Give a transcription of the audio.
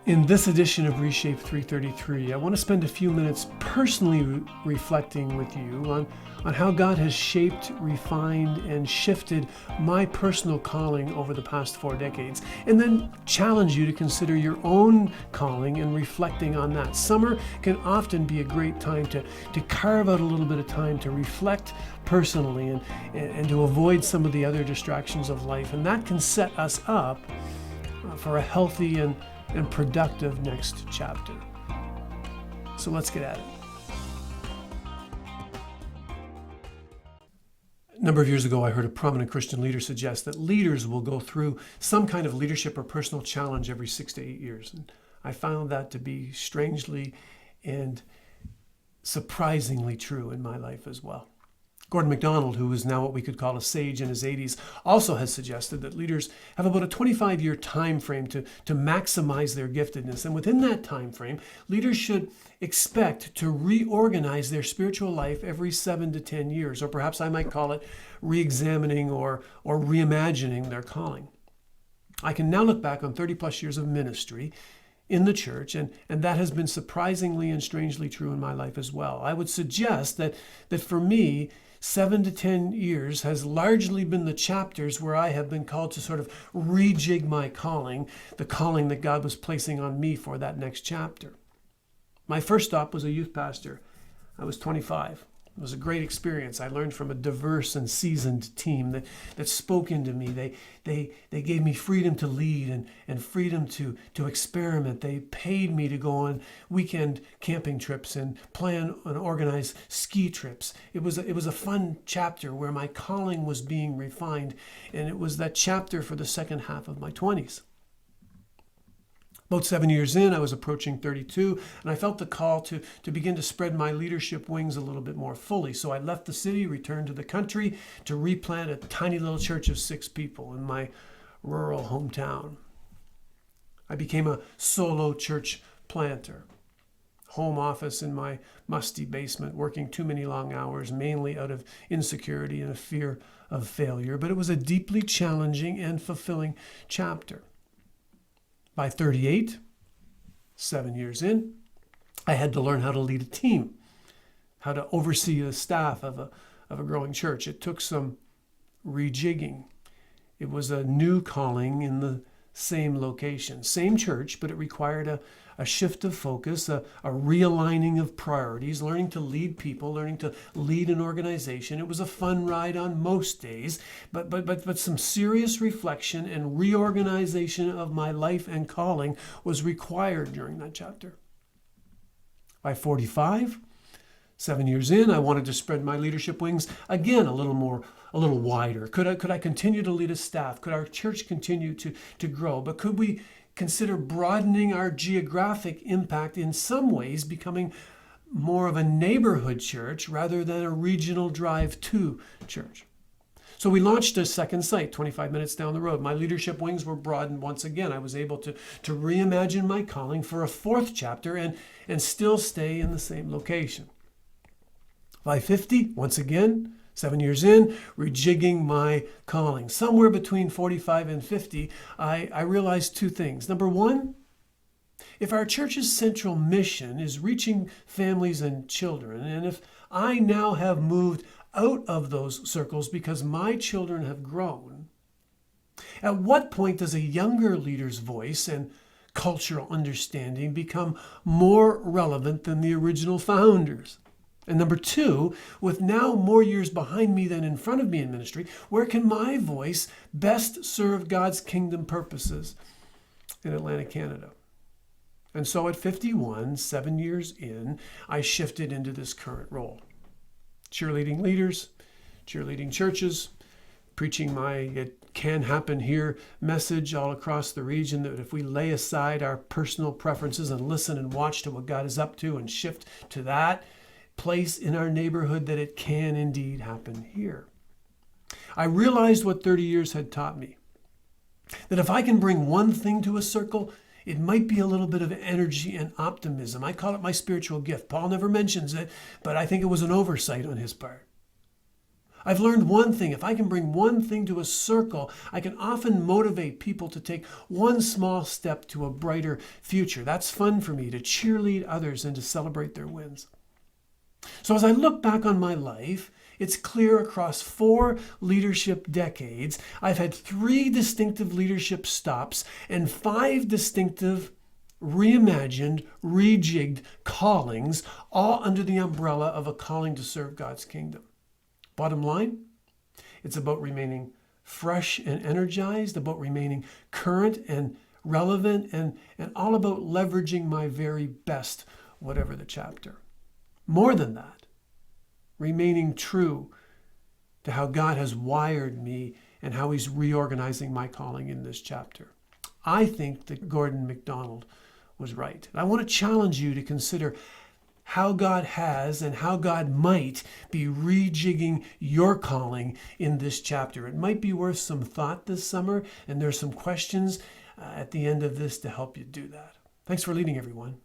In this edition of reShape 333, I want to spend a few minutes personally reflecting with you on how God has shaped, refined, and shifted my personal calling over the past 4 decades, and then challenge you to consider your own calling and reflecting on that. Summer can often be a great time to carve out a little bit of time to reflect personally and to avoid some of the other distractions of life, and that can set us up for a healthy and productive next chapter. So let's get at it. A number of years ago, I heard a prominent Christian leader suggest that leaders will go through some kind of leadership or personal challenge every 6 to 8 years. And I found that to be strangely and surprisingly true in my life as well. Gordon MacDonald, who is now what we could call a sage in his 80s, also has suggested that leaders have about a 25-year time frame to maximize their giftedness. And within that time frame, leaders should expect to reorganize their spiritual life every 7 to 10 years, or perhaps I might call it re-examining or reimagining their calling. I can now look back on 30 plus years of ministry in the church, and that has been surprisingly and strangely true in my life as well. I would suggest that for me, 7 to 10 years has largely been the chapters where I have been called to sort of rejig my calling, the calling that God was placing on me for that next chapter. My first stop was a youth pastor. I was 25. It was a great experience. I learned from a diverse and seasoned team that spoke into me. They gave me freedom to lead and freedom to experiment. They paid me to go on weekend camping trips and plan and organize ski trips. It was a fun chapter where my calling was being refined, and it was that chapter for the second half of my 20s. About 7 years in, I was approaching 32, and I felt the call to begin to spread my leadership wings a little bit more fully. So I left the city, returned to the country to replant a tiny little church of 6 people in my rural hometown. I became a solo church planter. Home office in my musty basement, working too many long hours, mainly out of insecurity and a fear of failure. But it was a deeply challenging and fulfilling chapter. By 38, 7 years in, I had to learn how to lead a team, how to oversee the staff of a growing church. It took some rejigging. It was a new calling in the same location, same church, but it required a shift of focus, a realigning of priorities, learning to lead people, learning to lead an organization. It was a fun ride on most days, but some serious reflection and reorganization of my life and calling was required during that chapter. By 45, 7 years in, I wanted to spread my leadership wings again a little wider. Could I continue to lead a staff? Could our church continue to grow? But could we consider broadening our geographic impact, in some ways becoming more of a neighborhood church rather than a regional drive-to church? So we launched a second site 25 minutes down the road. My leadership wings were broadened once again. I was able to reimagine my calling for a 4th chapter and still stay in the same location. By 50, once again, 7 years in, rejigging my calling. Somewhere between 45 and 50, I realized 2 things. Number one, if our church's central mission is reaching families and children, and if I now have moved out of those circles because my children have grown, at what point does a younger leader's voice and cultural understanding become more relevant than the original founders? And number 2, with now more years behind me than in front of me in ministry, where can my voice best serve God's kingdom purposes in Atlantic Canada? And so at 51, 7 years in, I shifted into this current role. Cheerleading leaders, cheerleading churches, preaching my "it can happen here" message all across the region, that if we lay aside our personal preferences and listen and watch to what God is up to and shift to that place in our neighborhood, that it can indeed happen here. I realized what 30 years had taught me, that if I can bring one thing to a circle, it might be a little bit of energy and optimism. I call it my spiritual gift. Paul never mentions it, but I think it was an oversight on his part. I've learned one thing. If I can bring one thing to a circle, I can often motivate people to take one small step to a brighter future. That's fun for me, to cheerlead others and to celebrate their wins. So as I look back on my life, it's clear across 4 leadership decades, I've had 3 distinctive leadership stops and 5 distinctive, reimagined, rejigged callings, all under the umbrella of a calling to serve God's kingdom. Bottom line, it's about remaining fresh and energized, about remaining current and relevant, and all about leveraging my very best, whatever the chapter. More than that, remaining true to how God has wired me and how he's reorganizing my calling in this chapter. I think that Gordon MacDonald was right. I want to challenge you to consider how God has and how God might be rejigging your calling in this chapter. It might be worth some thought this summer, and there's some questions at the end of this to help you do that. Thanks for leading, everyone.